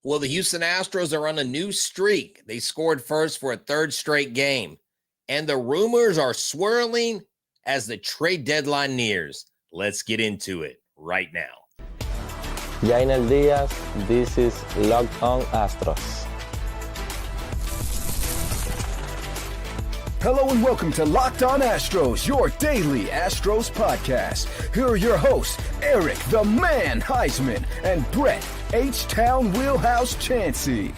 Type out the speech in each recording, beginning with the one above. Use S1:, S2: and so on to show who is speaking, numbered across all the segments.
S1: Well, the Houston Astros are on a new streak. They scored first for a third straight game, and the rumors are swirling as the trade deadline nears. Let's get into it right now.
S2: Yiner Diaz, this is Locked On Astros.
S3: Hello and welcome to Locked On Astros, your daily Astros podcast. Here are your hosts, Eric the Man Heisman and Brett H Town Wheelhouse Chansey.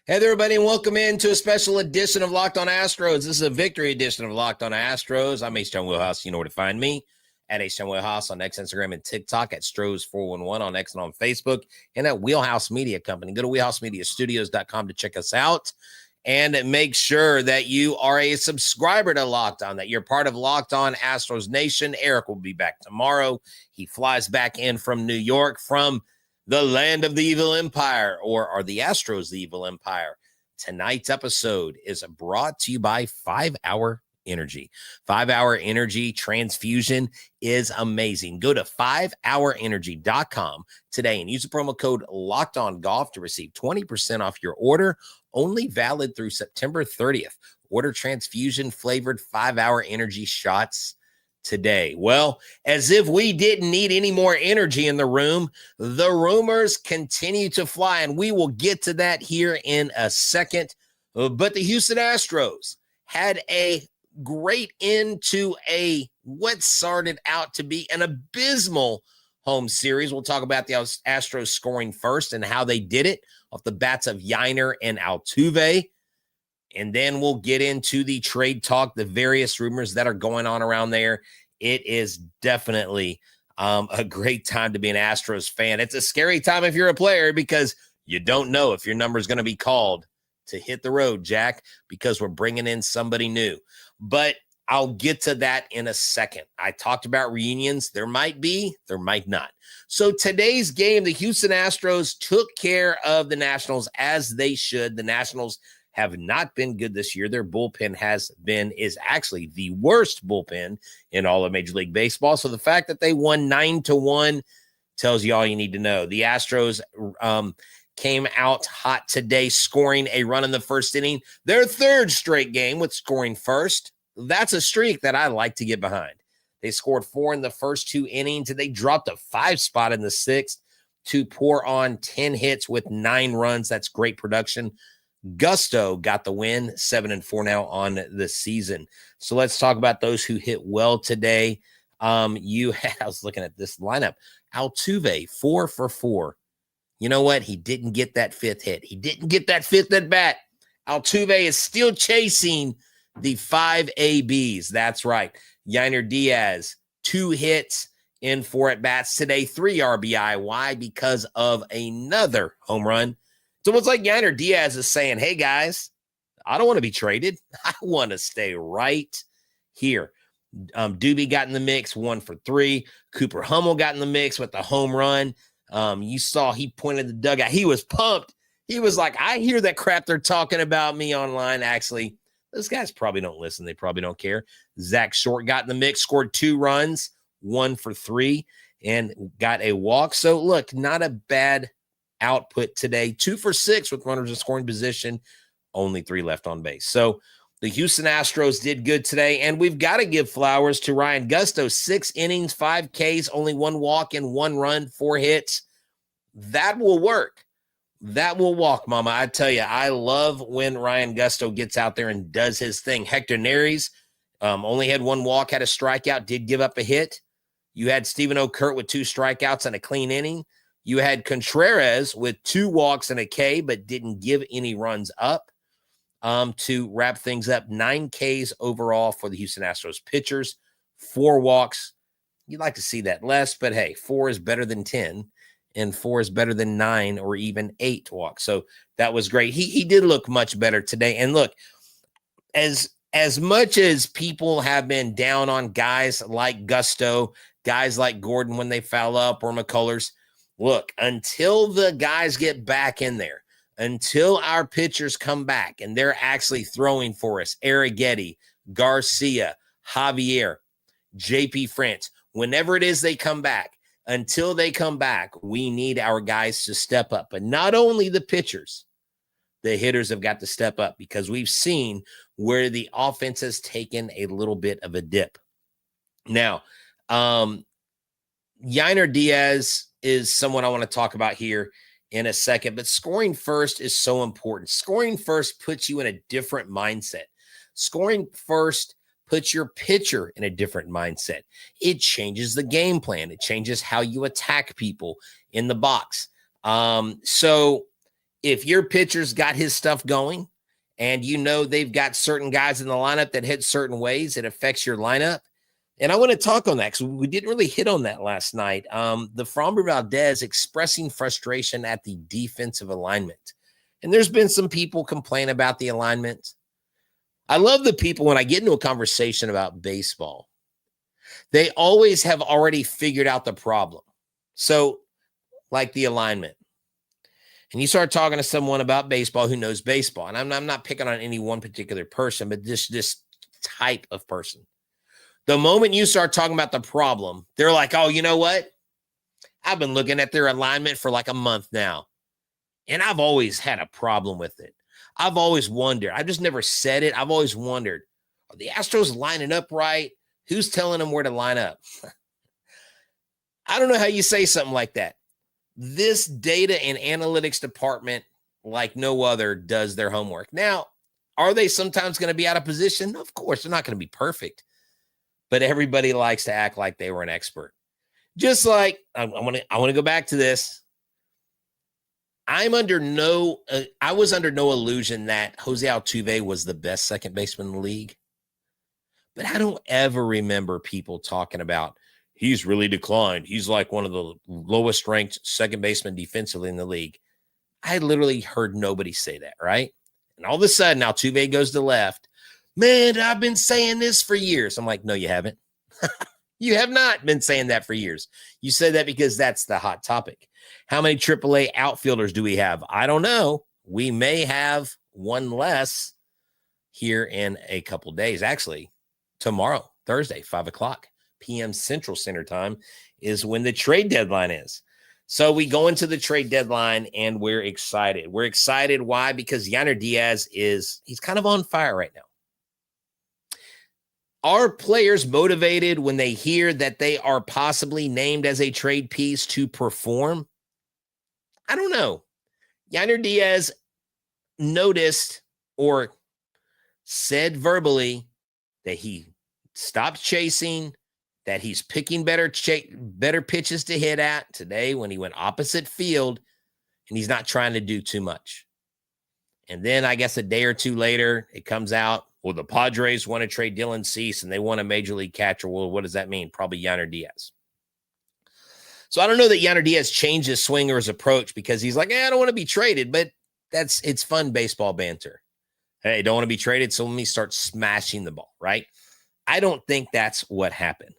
S1: Hey there, everybody, and welcome into a special edition of Locked On Astros. This is a victory edition of Locked On Astros. I'm H Town Wheelhouse. You know where to find me at H Town Wheelhouse on X, Instagram, and TikTok, at Stros411 on X and on Facebook, and at Wheelhouse Media Company. Go to wheelhousemediastudios.com to check us out. And make sure that you are a subscriber to Locked On, that you're part of Locked On Astros Nation. Eric will be back tomorrow. He flies back in from New York, from the land of the evil empire, or are the Astros the evil empire? Tonight's episode is brought to you by 5 Hour Energy. 5 Hour Energy transfusion is amazing. Go to 5hourenergy.com today and use the promo code LOCKEDONGolf to receive 20% off your order. Only valid through September 30th. Order transfusion flavored 5 Hour Energy shots today. Well, as if we didn't need any more energy in the room, the rumors continue to fly, and we will get to that here in a second. But the Houston Astros had a great end to what started out to be an abysmal home series. We'll talk about the Astros scoring first and how they did it off the bats of Yiner and Altuve. And then we'll get into the trade talk, the various rumors that are going on around there. It is definitely a great time to be an Astros fan. It's a scary time if you're a player, because you don't know if your number is going to be called to hit the road, Jack, because we're bringing in somebody new. But I'll get to that in a second. I talked about reunions. There might be, there might not. So today's game, the Houston Astros took care of the Nationals as they should. The Nationals have not been good this year. Their bullpen is actually the worst bullpen in all of Major League Baseball. So the fact that they won 9-1 tells you all you need to know. The Astros came out hot today, scoring a run in the first inning. Their third straight game with scoring first. That's a streak that I like to get behind. They scored 4 in the first 2 innings, and they dropped a 5 spot in the 6th to pour on 10 hits with 9 runs. That's great production. Gusto got the win, 7-4 now on the season. So let's talk about those who hit well today. I was looking at this lineup. Altuve, 4 for 4. You know what? He didn't get that 5th hit. He didn't get that 5th at bat. Altuve is still chasing the 5 ABs. That's right. Yiner Diaz, 2 hits in 4 at bats today, 3 RBI. Why? Because of another home run. So it's like Yiner Diaz is saying, hey, guys, I don't want to be traded. I want to stay right here. Doobie got in the mix, 1 for 3. Cooper Hummel got in the mix with the home run. You saw he pointed the dugout. He was pumped. He was like, I hear that crap they're talking about me online. Actually, those guys probably don't listen. They probably don't care. Zach Short got in the mix, scored 2 runs, 1 for 3, and got a walk. So, look, not a bad output today. 2 for 6 with runners in scoring position, only 3 left on base. So the Houston Astros did good today, and we've got to give flowers to Ryan Gusto. 6 innings, 5 Ks, only 1 walk and 1 run, 4 hits. That will work. That will walk, mama. I tell you, I love when Ryan Gusto gets out there and does his thing. Hector Neris only had 1 walk, had a strikeout, did give up a hit. You had Stephen O'Kurt with 2 strikeouts and a clean inning. You had Contreras with 2 walks and a K, but didn't give any runs up. To wrap things up, 9 Ks overall for the Houston Astros pitchers, 4 walks. You'd like to see that less, but hey, 4 is better than 10, and 4 is better than 9 or even 8 walks. So that was great. He did look much better today. And look, as much as people have been down on guys like Gusto, guys like Gordon when they foul up, or McCullers, look, until the guys get back in there, until our pitchers come back and they're actually throwing for us, Arrighetti, Garcia, Javier, JP France, whenever it is they come back, until they come back, we need our guys to step up. But not only the pitchers, the hitters have got to step up, because we've seen where the offense has taken a little bit of a dip. Now, Yiner Diaz is someone I want to talk about here in a second, but scoring first is so important. Scoring first puts you in a different mindset. Scoring first puts your pitcher in a different mindset. It changes the game plan. It changes how you attack people in the box. So if your pitcher's got his stuff going and you know they've got certain guys in the lineup that hit certain ways, it affects your lineup. And I want to talk on that because we didn't really hit on that last night. The Framber Valdez expressing frustration at the defensive alignment. And there's been some people complain about the alignment. I love the people when I get into a conversation about baseball, they always have already figured out the problem. So like the alignment. And you start talking to someone about baseball who knows baseball. And I'm not picking on any one particular person, but this type of person. The moment you start talking about the problem, they're like, oh, you know what? I've been looking at their alignment for like a month now, and I've always had a problem with it. I've always wondered. I've just never said it. I've always wondered, are the Astros lining up right? Who's telling them where to line up? I don't know how you say something like that. This data and analytics department, like no other, does their homework. Now, are they sometimes going to be out of position? Of course, they're not going to be perfect. But everybody likes to act like they were an expert. Just like, I want to go back to this. I was under no illusion that Jose Altuve was the best second baseman in the league. But I don't ever remember people talking about, he's really declined. He's like one of the lowest ranked second baseman defensively in the league. I literally heard nobody say that, right? And all of a sudden, Altuve goes to left. Man, I've been saying this for years. I'm like, no, you haven't. You have not been saying that for years. You said that because that's the hot topic. How many AAA outfielders do we have? I don't know. We may have one less here in a couple days. Actually, tomorrow, Thursday, 5:00 p.m. Central Standard Time is when the trade deadline is. So we go into the trade deadline and we're excited. We're excited. Why? Because Yiner Diaz he's kind of on fire right now. Are players motivated when they hear that they are possibly named as a trade piece to perform? I don't know. Yiner Diaz noticed or said verbally that he stopped chasing, that he's picking better pitches to hit at today when he went opposite field, and he's not trying to do too much. And then I guess a day or two later, it comes out, well, the Padres want to trade Dylan Cease and they want a major league catcher. Well, what does that mean? Probably Yiner Diaz. So I don't know that Yiner Diaz changed his swing or his approach because he's like, I don't want to be traded, but it's fun baseball banter. Hey, don't want to be traded, so let me start smashing the ball, right? I don't think that's what happened.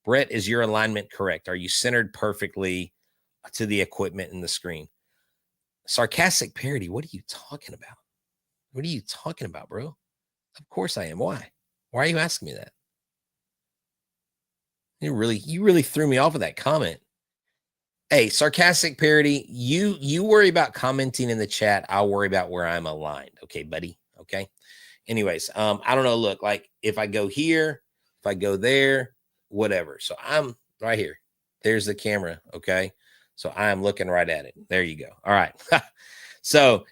S1: Brett, is your alignment correct? Are you centered perfectly to the equipment and the screen? Sarcastic parody. What are you talking about? What are you talking about, bro? Of course I am. Why? Why are you asking me that? You really threw me off with that comment. Hey, sarcastic parody, you worry about commenting in the chat. I'll worry about where I'm aligned. Okay, buddy. Okay. Anyways, I don't know. Look, like if I go here, if I go there, whatever. So I'm right here. There's the camera. Okay. So I am looking right at it. There you go. All right. So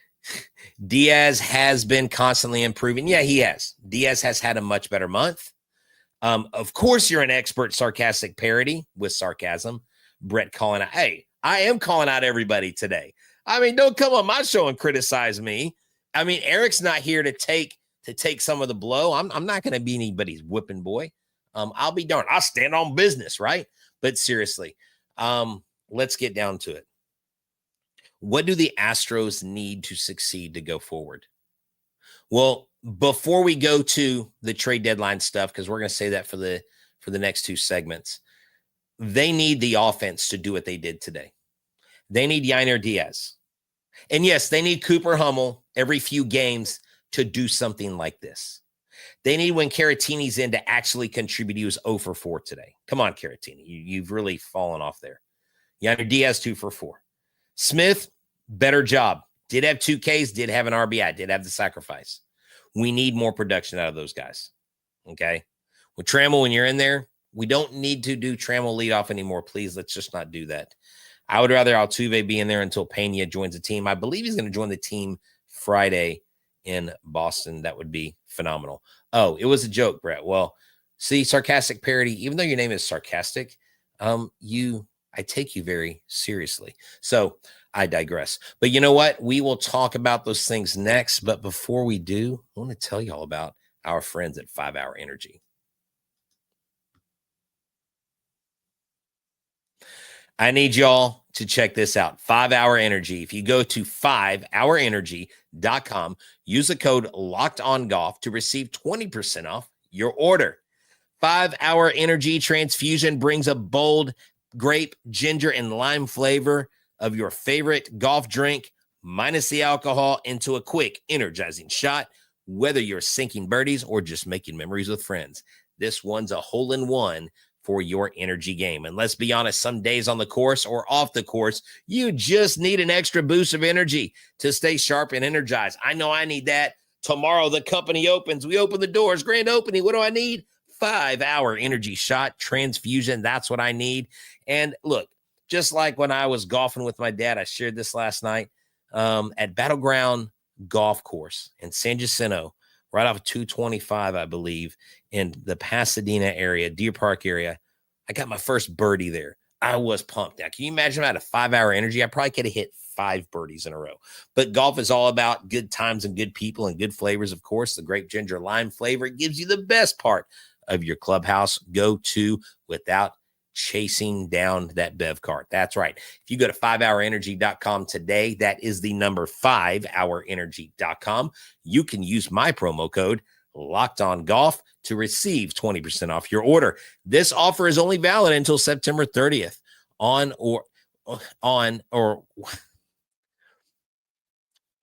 S1: Diaz has been constantly improving. Yeah, he has. Diaz has had a much better month. Of course, you're an expert sarcastic parody with sarcasm. Brett calling out. Hey, I am calling out everybody today. I mean, don't come on my show and criticize me. I mean, Eric's not here to take some of the blow. I'm not going to be anybody's whipping boy. I'll be darned. I'll stand on business, right? But seriously, let's get down to it. What do the Astros need to succeed to go forward? Well, before we go to the trade deadline stuff, because we're going to say that for the next two segments, they need the offense to do what they did today. They need Yiner Diaz. And yes, they need Cooper Hummel every few games to do something like this. They need when Caratini's in to actually contribute. He was 0 for 4 today. Come on, Caratini. You've really fallen off there. Yiner Diaz, 2 for 4. Smith, better job. Did have 2 Ks, did have an RBI, did have the sacrifice. We need more production out of those guys. Okay? With Trammell, when you're in there, we don't need to do Trammell leadoff anymore. Please, let's just not do that. I would rather Altuve be in there until Pena joins the team. I believe he's going to join the team Friday in Boston. That would be phenomenal. Oh, it was a joke, Brett. Well, see, sarcastic parody, even though your name is sarcastic, I take you very seriously. So I digress. But you know what? We will talk about those things next. But before we do, I want to tell you all about our friends at 5 Hour Energy. I need y'all to check this out. 5 Hour Energy. If you go to 5hourenergy.com, use the code LOCKEDONGolf to receive 20% off your order. 5 Hour Energy Transfusion brings a bold grape, ginger, and lime flavor of your favorite golf drink, minus the alcohol, into a quick, energizing shot, whether you're sinking birdies or just making memories with friends. This one's a hole-in-one for your energy game. And let's be honest, some days on the course or off the course, you just need an extra boost of energy to stay sharp and energized. I know I need that. Tomorrow, the company opens. We open the doors, grand opening. What do I need? 5 Hour Energy Shot Transfusion. That's what I need. And look, just like when I was golfing with my dad, I shared this last night at Battleground Golf Course in San Jacinto, right off of 225, I believe, in the Pasadena area, Deer Park area. I got my first birdie there. I was pumped. Now, can you imagine if I had a 5 Hour Energy? I probably could have hit 5 birdies in a row. But golf is all about good times and good people and good flavors, of course. The grape, ginger, lime flavor gives you the best part of your clubhouse go-to without chasing down that Bev cart. That's right. If you go to 5hourenergy.com today, that is the number 5hourenergy.com. You can use my promo code LOCKEDONGolf to receive 20% off your order. This offer is only valid until September 30th on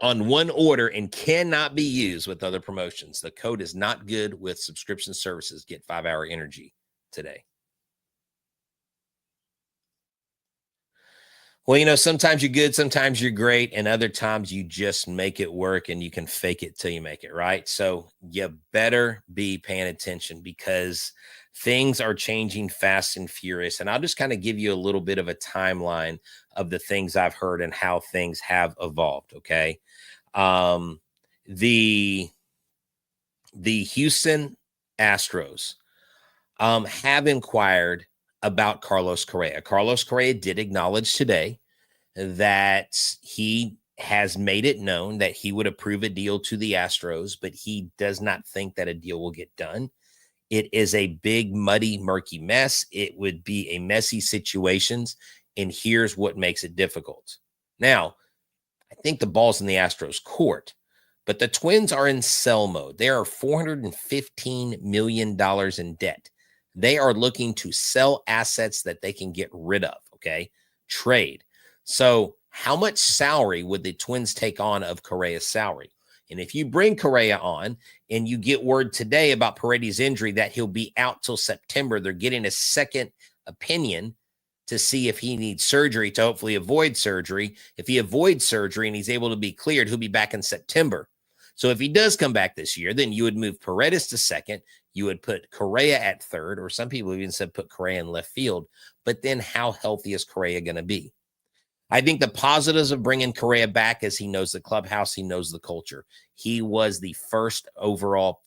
S1: one order and cannot be used with other promotions. The code is not good with subscription services. Get 5 Hour Energy today. Well, you know, sometimes you're good, sometimes you're great, and other times you just make it work and you can fake it till you make it, right? So you better be paying attention because things are changing fast and furious. And I'll just kind of give you a little bit of a timeline of the things I've heard and how things have evolved, okay? The Houston Astros have inquired about Carlos Correa. Carlos Correa did acknowledge today that he has made it known that he would approve a deal to the Astros, but he does not think that a deal will get done. It is a big, muddy, murky mess. It would be a messy situation, and here's what makes it difficult. Now, I think the ball's in the Astros' court, but the Twins are in sell mode. They are $415 million in debt. They are looking to sell assets that they can get rid of, okay? Trade. So how much salary would the Twins take on of Correa's salary? And if you bring Correa on and you get word today about Paredes' injury that he'll be out till September, they're getting a second opinion to see if he needs surgery to hopefully avoid surgery. If he avoids surgery and he's able to be cleared, he'll be back in September. So if he does come back this year, then you would move Paredes to second. You would put Correa at third, or some people even said put Correa in left field. But then how healthy is Correa going to be? I think the positives of bringing Correa back is he knows the clubhouse, he knows the culture. He was the first overall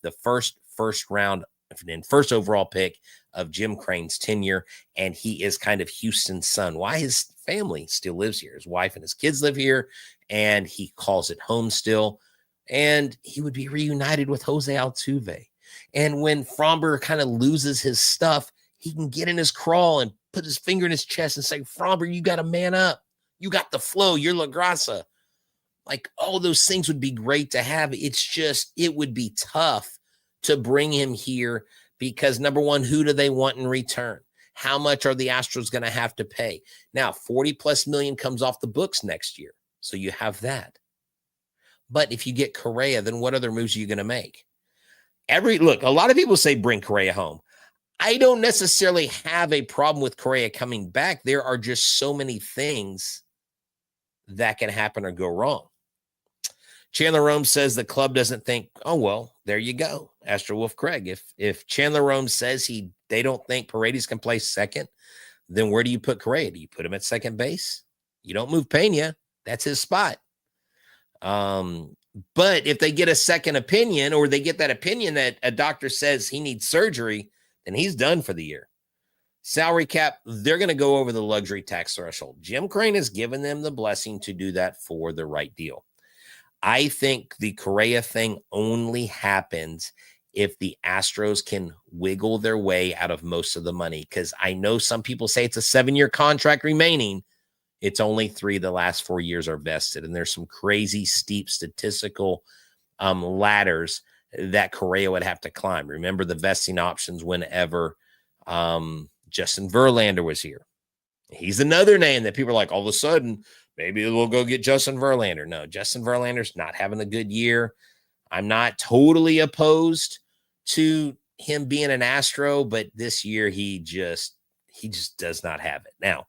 S1: pick of Jim Crane's tenure, and he is kind of Houston's son. Why his family still lives here. His wife and his kids live here, and he calls it home still. And he would be reunited with Jose Altuve. And when Fromber kind of loses his stuff, he can get in his crawl and put his finger in his chest and say, Fromber, you got to man up. You got the flow. You're La Grasa. Like, all those things would be great to have. It's just, it would be tough to bring him here because, number one, who do they want in return? How much are the Astros going to have to pay? Now, 40+ million comes off the books next year. So you have that. But if you get Correa, then what other moves are you going to make? Look, a lot of people say bring Correa home. I don't necessarily have a problem with Correa coming back. There are just so many things that can happen or go wrong. Chandler Rome says the club doesn't think, oh, well, there you go. Astro Wolf Craig. If Chandler Rome says they don't think Paredes can play second, then where do you put Correa? Do you put him at second base? You don't move Pena. That's his spot. But if they get a second opinion, or they get that opinion that a doctor says he needs surgery, then he's done for the year. Salary cap, they're going to go over the luxury tax threshold. Jim Crane has given them the blessing to do that for the right deal. I think the Correa thing only happens if the Astros can wiggle their way out of most of the money, because I know some people say it's a 7-year contract remaining. It's only 3. The last 4 years are vested, and there's some crazy steep statistical ladders that Correa would have to climb. Remember the vesting options whenever Justin Verlander was here. He's another name that people are like, all of a sudden, maybe we'll go get Justin Verlander. No, Justin Verlander's not having a good year. I'm not totally opposed to him being an Astro, but this year he just does not have it. Now,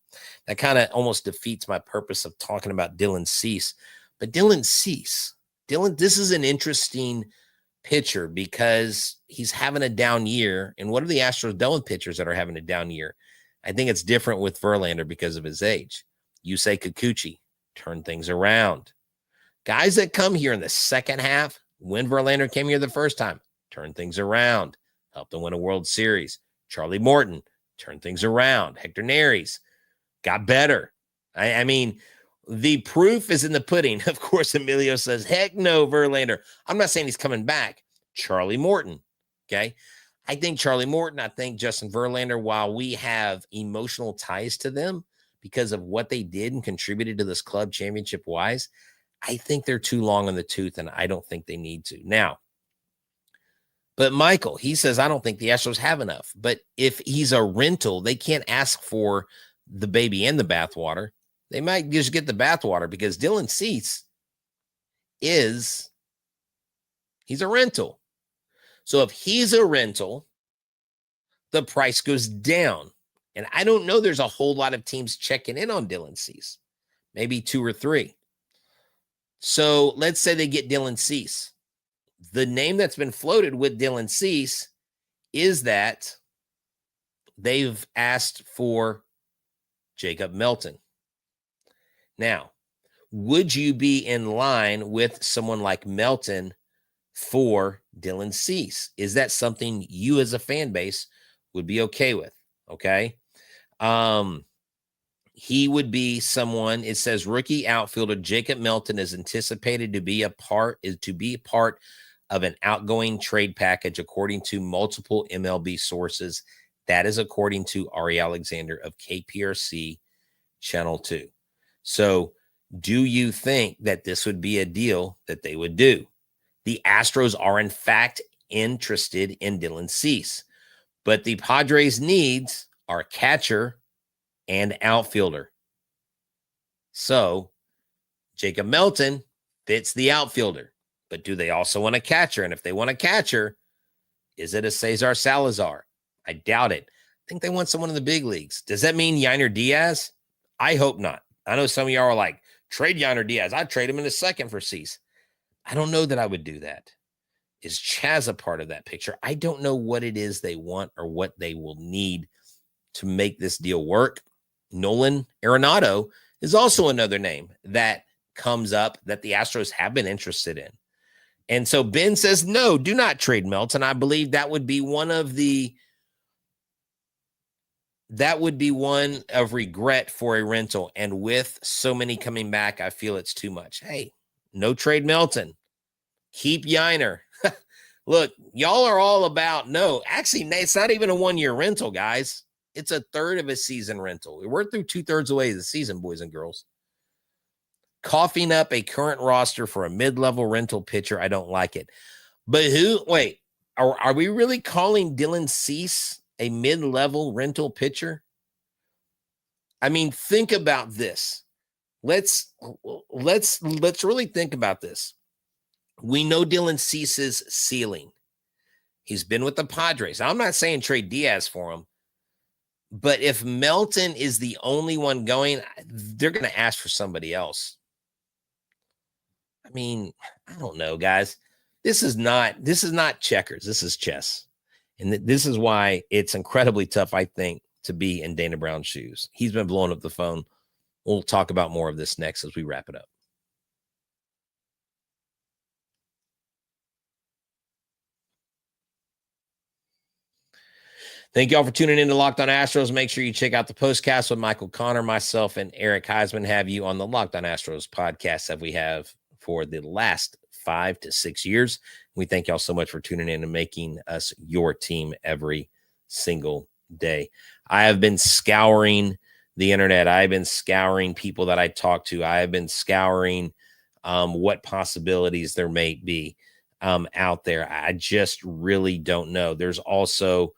S1: that kind of almost defeats my purpose of talking about Dylan Cease. But Dylan Cease, this is an interesting pitcher because he's having a down year. And what are the Astros done with pitchers that are having a down year? I think it's different with Verlander because of his age. Yusei Kikuchi, turn things around. Guys that come here in the second half, when Verlander came here the first time, turn things around, helped them win a World Series. Charlie Morton, turn things around. Hector Neris got better. I mean, the proof is in the pudding. Of course, Emilio says, heck no, Verlander. I'm not saying he's coming back. Charlie Morton, okay? I think Charlie Morton, I think Justin Verlander, while we have emotional ties to them because of what they did and contributed to this club championship-wise, I think they're too long on the tooth, and I don't think they need to. Now, but Michael, he says, I don't think the Astros have enough. But if he's a rental, they can't ask for the baby and the bathwater. They might just get the bathwater because Dylan Cease he's a rental. So if he's a rental, the price goes down. And I don't know there's a whole lot of teams checking in on Dylan Cease, maybe 2 or 3. So let's say they get Dylan Cease. The name that's been floated with Dylan Cease is that they've asked for Jacob Melton. Now, would you be in line with someone like Melton for Dylan Cease? Is that something you as a fan base would be okay with? Okay. He would be someone, it says rookie outfielder Jacob Melton is anticipated to be a part of an outgoing trade package, according to multiple MLB sources. That is according to Ari Alexander of KPRC Channel 2. So do you think that this would be a deal that they would do? The Astros are, in fact, interested in Dylan Cease, but the Padres' needs are catcher and outfielder. So Jacob Melton fits the outfielder, but do they also want a catcher? And if they want a catcher, is it a Cesar Salazar? I doubt it. I think they want someone in the big leagues. Does that mean Yiner Diaz? I hope not. I know some of y'all are like, trade Yiner Diaz. I'd trade him in a second for Cease. I don't know that I would do that. Is Chaz a part of that picture? I don't know what it is they want or what they will need to make this deal work. Nolan Arenado is also another name that comes up that the Astros have been interested in. And so Ben says, no, do not trade Melton. I believe that would be one of regret for a rental. And with so many coming back, I feel it's too much. Hey, no trade Melton. Keep Yiner. Look, y'all are all about, no, actually, it's not even a 1-year rental, guys. It's a third of a season rental. We're through 2/3 away of the season, boys and girls. Coughing up a current roster for a mid-level rental pitcher, I don't like it. But are we really calling Dylan Cease a mid-level rental pitcher? I mean, think about this. Let's really think about this. We know Dylan Cease's ceiling. He's been with the Padres. I'm not saying trade Diaz for him, but if Melton is the only one going, they're going to ask for somebody else. I mean, I don't know, guys. This is not checkers. This is chess. And this is why it's incredibly tough, I think, to be in Dana Brown's shoes. He's been blowing up the phone. We'll talk about more of this next as we wrap it up. Thank you all for tuning in to Locked On Astros. Make sure you check out the postcast with Michael Connor, myself, and Eric Heisman. Have you on the Locked On Astros podcast that we have for the last 5 to 6 years. We thank y'all so much for tuning in and making us your team every single day. I have been scouring the internet. I've been scouring people that I talk to. I have been scouring what possibilities there may be out there. I just really don't know. There's also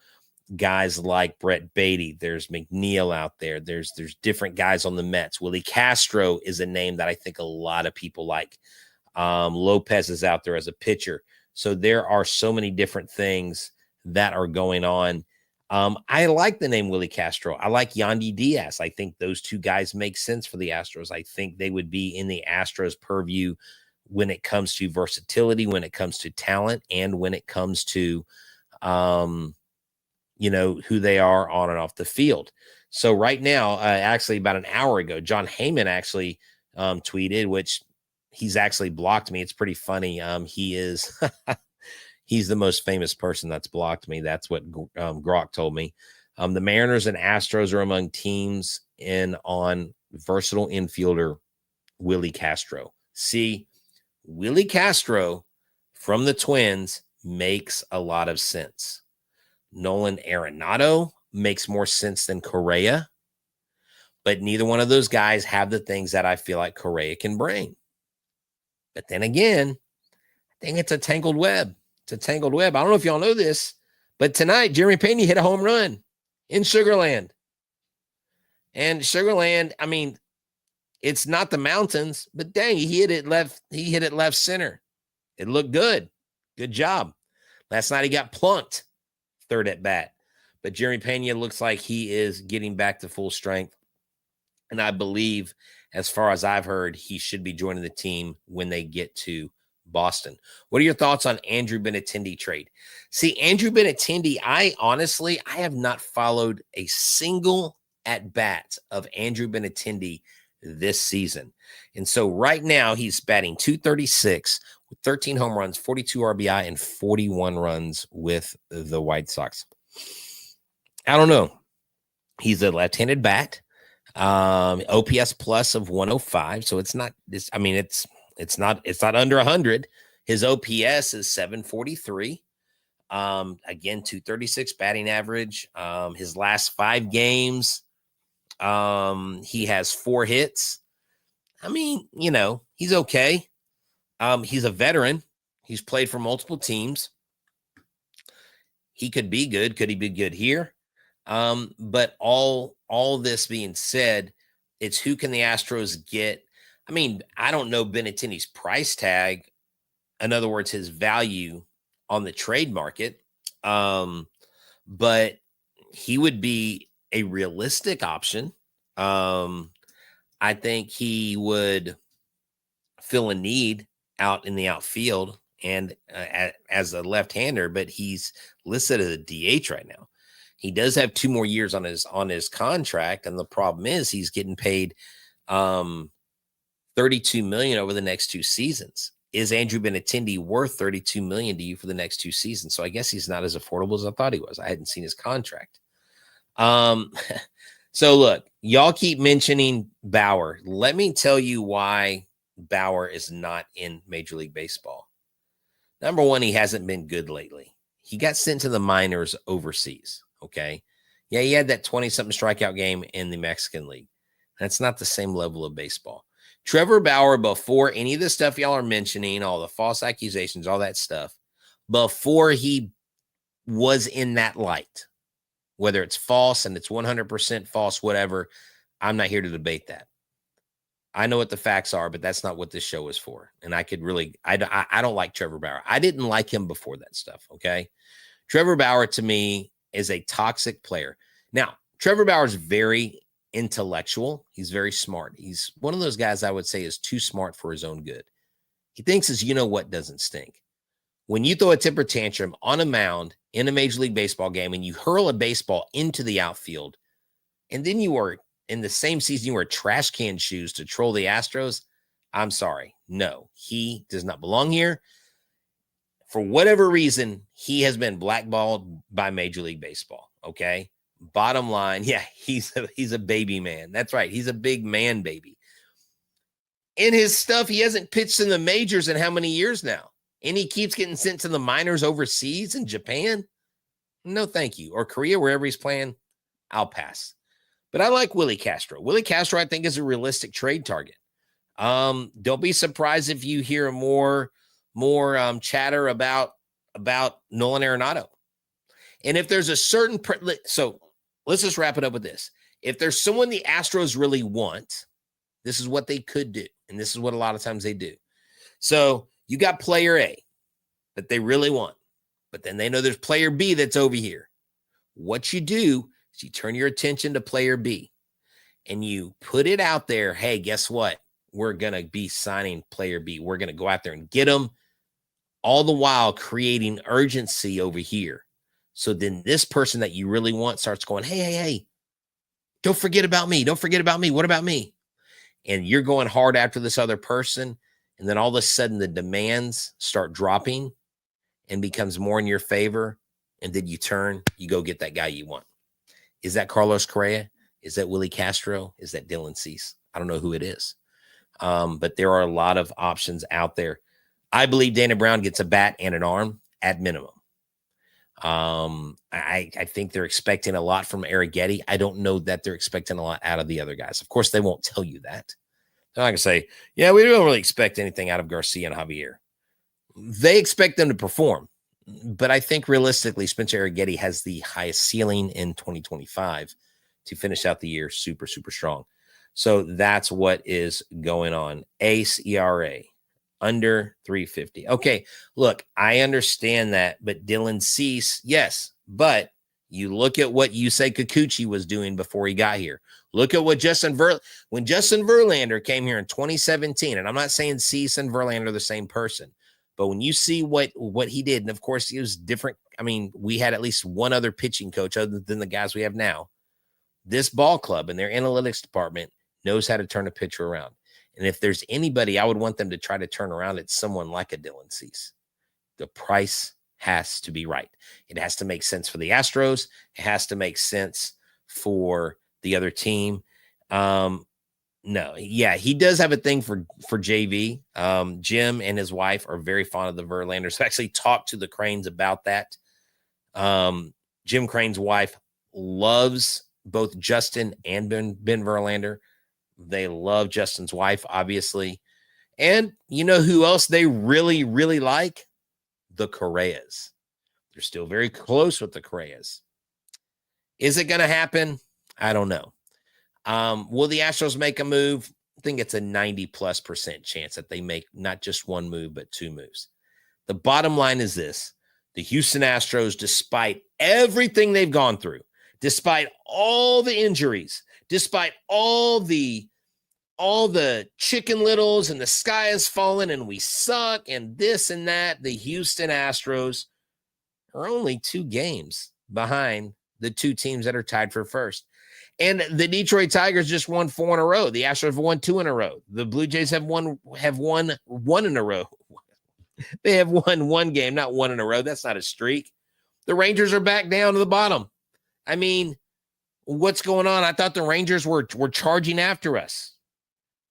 S1: guys like Brett Beatty. There's McNeil out there. There's different guys on the Mets. Willie Castro is a name that I think a lot of people like. Lopez is out there as a pitcher. So there are so many different things that are going on. I like the name Willie Castro. I like Yiner Diaz. I think those two guys make sense for the Astros. I think they would be in the Astros purview when it comes to versatility, when it comes to talent, and when it comes to who they are on and off the field. So right now, actually about an hour ago, John Heyman actually tweeted, which he's actually blocked me. It's pretty funny. He's the most famous person that's blocked me. That's what Grok told me. The Mariners and Astros are among teams in on versatile infielder Willie Castro. See, Willie Castro from the Twins makes a lot of sense. Nolan Arenado makes more sense than Correa, but neither one of those guys have the things that I feel like Correa can bring. But then again, I think it's a tangled web. It's a tangled web. I don't know if y'all know this, but tonight, Jeremy Pena hit a home run in Sugarland. And Sugarland, I mean, it's not the mountains, but dang, he hit it left center. It looked good. Good job. Last night he got plunked. Third at bat. But Jeremy Pena looks like he is getting back to full strength. And I believe, as far as I've heard, he should be joining the team when they get to Boston. What are your thoughts on Andrew Benintendi trade? See, Andrew Benintendi, I have not followed a single at-bat of Andrew Benintendi this season. And so right now he's batting .236 with 13 home runs, 42 RBI, and 41 runs with the White Sox. I don't know. He's a left-handed bat, OPS plus of 105. So it's not this. I mean, it's not under 100. His OPS is 743. Again, 236 batting average. His last 5 games, he has 4 hits. I mean, he's okay. He's a veteran. He's played for multiple teams. He could be good. Could he be good here? But all this being said, it's who can the Astros get? I mean, I don't know Benintendi's price tag. In other words, his value on the trade market. But he would be a realistic option. I think he would fill a need out in the outfield and as a left-hander, but he's listed as a DH right now. He does have 2 more years on his contract, and the problem is he's getting paid $32 million over the next 2 seasons. Is Andrew Benintendi worth $32 million to you for the next 2 seasons? So I guess he's not as affordable as I thought he was. I hadn't seen his contract. So look, y'all keep mentioning Bauer. Let me tell you why Bauer is not in Major League Baseball. Number one, he hasn't been good lately. He got sent to the minors overseas. Okay. Yeah, he had that 20-something strikeout game in the Mexican League. That's not the same level of baseball. Trevor Bauer, before any of the stuff y'all are mentioning, all the false accusations, all that stuff, before he was in that light, whether it's false and it's 100% false, whatever, I'm not here to debate that. I know what the facts are, but that's not what this show is for. And I don't like Trevor Bauer. I didn't like him before that stuff. Okay. Trevor Bauer, to me, is a toxic player. Now, Trevor Bauer is very intellectual. He's very smart. He's one of those guys I would say is too smart for his own good. He thinks his you-know-what doesn't stink. When you throw a temper tantrum on a mound in a Major League Baseball game and you hurl a baseball into the outfield, and then you are, in the same season, you wear trash can shoes to troll the Astros, I'm sorry. No, he does not belong here. For whatever reason, he has been blackballed by Major League Baseball, okay? Bottom line, yeah, he's a baby man. That's right. He's a big man baby. In his stuff, he hasn't pitched in the majors in how many years now? And he keeps getting sent to the minors overseas in Japan? No, thank you. Or Korea, wherever he's playing, I'll pass. But I like Willie Castro. Willie Castro, I think, is a realistic trade target. Don't be surprised if you hear more chatter about Nolan Arenado. And if there's a certain so let's just wrap it up with this. If there's someone the Astros really want, this is what they could do. And this is what a lot of times they do. So you got player A that they really want, but then they know there's player B that's over here. What you do is you turn your attention to player B and you put it out there. Hey, guess what? We're going to be signing player B. We're going to go out there and get them, all the while creating urgency over here. So then this person that you really want starts going, hey, don't forget about me. Don't forget about me. What about me? And you're going hard after this other person. And then all of a sudden the demands start dropping and becomes more in your favor. And then you go get that guy you want. Is that Carlos Correa? Is that Willie Castro? Is that Dylan Cease? I don't know who it is. But there are a lot of options out there. I believe Dana Brown gets a bat and an arm at minimum. I think they're expecting a lot from Arrighetti. I don't know that they're expecting a lot out of the other guys. Of course, they won't tell you that. They're not going to say, yeah, we don't really expect anything out of Garcia and Javier. They expect them to perform. But I think realistically, Spencer Arrighetti has the highest ceiling in 2025 to finish out the year super, super strong. So that's what is going on. Ace ERA under 350. Okay, look, I understand that, but Dylan Cease, yes, but you look at what Yusei Kikuchi was doing before he got here. Look at what when Justin Verlander came here in 2017, and I'm not saying Cease and Verlander are the same person, but when you see what he did, and of course he was different. I mean, we had at least one other pitching coach other than the guys we have now. This ball club and their analytics department knows how to turn a pitcher around. And if there's anybody I would want them to try to turn around, it's someone like a Dylan Cease. The price has to be right. It has to make sense for the Astros. It has to make sense for the other team. No, yeah, he does have a thing for JV. Jim and his wife are very fond of the Verlanders. I've actually talked to the Cranes about that. Jim Crane's wife loves both Justin and Ben Verlander. They love Justin's wife, obviously. And you know who else they really, really like? The Correas. They're still very close with the Correas. Is it going to happen? I don't know. Will the Astros make a move? I think it's a 90+% chance that they make not just one move, but two moves. The bottom line is this. The Houston Astros, despite everything they've gone through, despite all the injuries, despite all the chicken littles and the sky has fallen and we suck and this and that, the Houston Astros are only 2 games behind the 2 teams that are tied for first. And the Detroit Tigers just won 4 in a row. The Astros have won 2 in a row. The Blue Jays have won 1 in a row. They have won 1 game, not 1 in a row. That's not a streak. The Rangers are back down to the bottom. I mean, what's going on? I thought the Rangers were charging after us.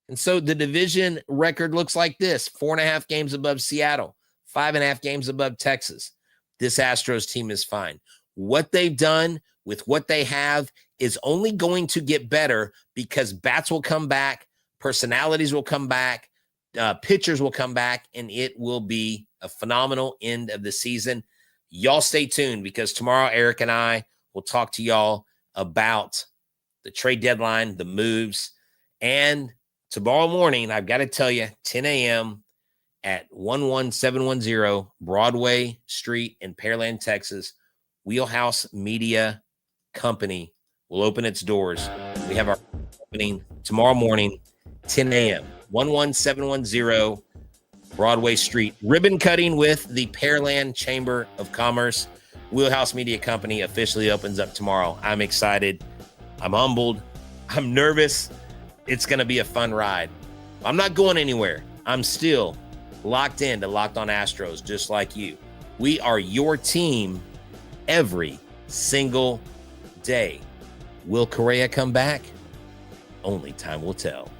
S1: And so the division record looks like this: 4.5 games above Seattle, 5.5 games above Texas. This Astros team is fine. What they've done with what they have is only going to get better because bats will come back, personalities will come back, pitchers will come back, and it will be a phenomenal end of the season. Y'all stay tuned because tomorrow Eric and I will talk to y'all about the trade deadline, the moves, and tomorrow morning, I've got to tell you, 10 a.m. at 11710 Broadway Street in Pearland, Texas, Wheelhouse Media Company will open its doors. We have our opening tomorrow morning, 10 a.m., 11710 Broadway Street. Ribbon cutting with the Pearland Chamber of Commerce. Wheelhouse Media Company officially opens up tomorrow. I'm excited. I'm humbled. I'm nervous. It's going to be a fun ride. I'm not going anywhere. I'm still locked in to Locked on Astros, just like you. We are your team every single day. Will Correa come back? Only time will tell.